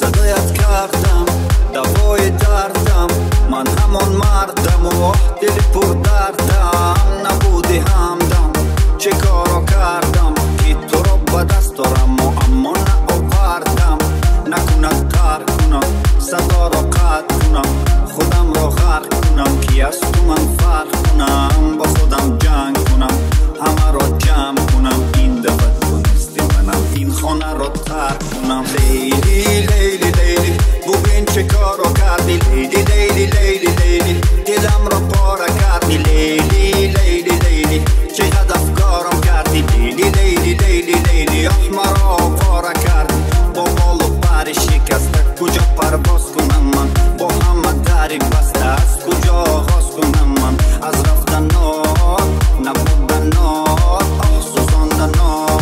صدایت کردم دوای دردم، من همان مردم و دل پر دردم. نبودی همدم چه کارو کردم که تو رو به دست دارم و اما نآوردم. نکند کار کنم صدا رو قطع کنم، خودم رو غرق کنم که از تو من فرق کنم. با خودم جنگ کنم همه رو جمع کنم، این دفعه تو نیستی منم این خانه رو ترک کنم. لیلی لیلی لیلی ببین چه کارو کردی، لیلی لیلی لیلی لیلی دلم رو پاره کردی. لیلی لیلی لیلی چقدر افکارم کردی، لیلی لیلی لیلی لیلی مرا پاره کردی. با بال و پر شکسته کجا پرواز کنم من، با همه دری بسته از کجا آغاز کنم من. از رفتن نار نبودن نار سوزاندن نار.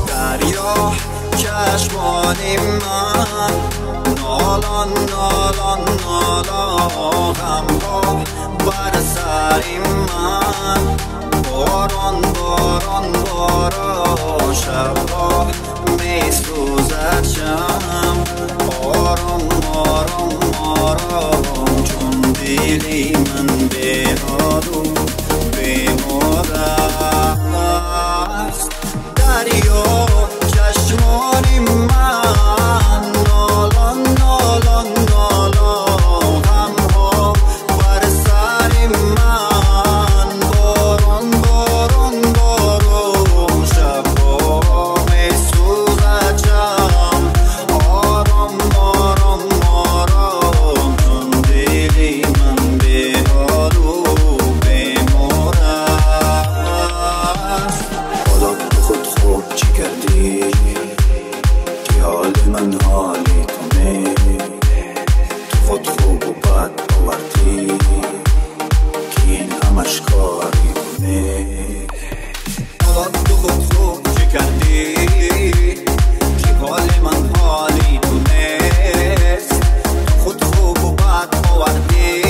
دریا چشمانی من نالان نالان نالان، غمها بر سری من باران باران باران. شبها می سوزد شم آرام آرام آرام، چون دلی من بی‌حال و بیمار است. دریا چشمانی من نالان نالان نالان، غمها بر سر من باران باران باران. شبها می سوزد شم آرام آرام آرام، چون دلی من بی‌حال و بیمار است. حالا تو خود خوب چی کردی که حال من حالی تو تو خود خوب و بد آوردی که این همش کاری تو حالا تو خود خوب چی کردی که حال من حالی تو نیست. تو خود خوب و بد آوردی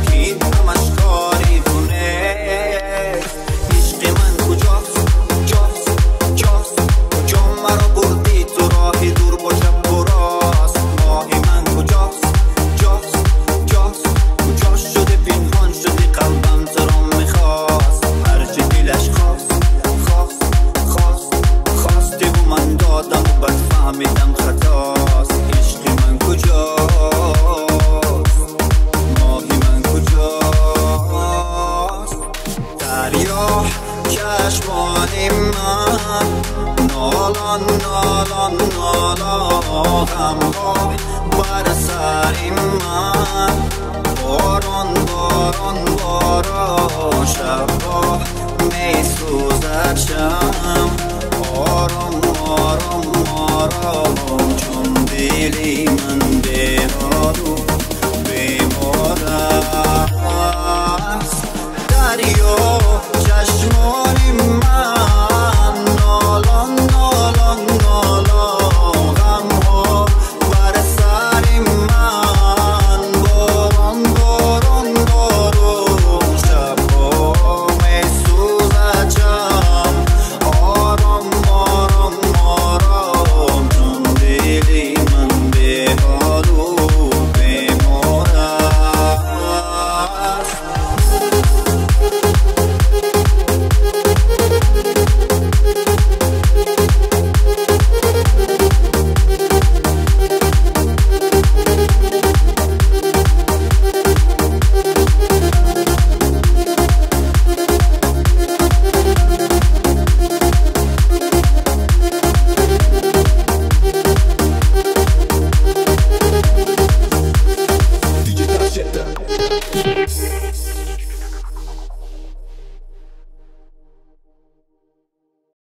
که این همش کاری تو نیست. عشق من کجاست کجاست کجاست، کجا مرا بردی تو راهی دور با شب و راست. ماهی من کجاست کجاست کجاست، کجا شده پنهان شدی قلبم تو را میخواست. هرچی دلش خواست خواست خواست خواستی و من دادم و بد فهمیدم خطاست. عشق من کجاست ماهی من کجاست. دریا چشمانی من نالان نالان نالان، غمها بر سری من باران باران باران. شبها می سوزد شم آرام آرام آرام، چون دلی من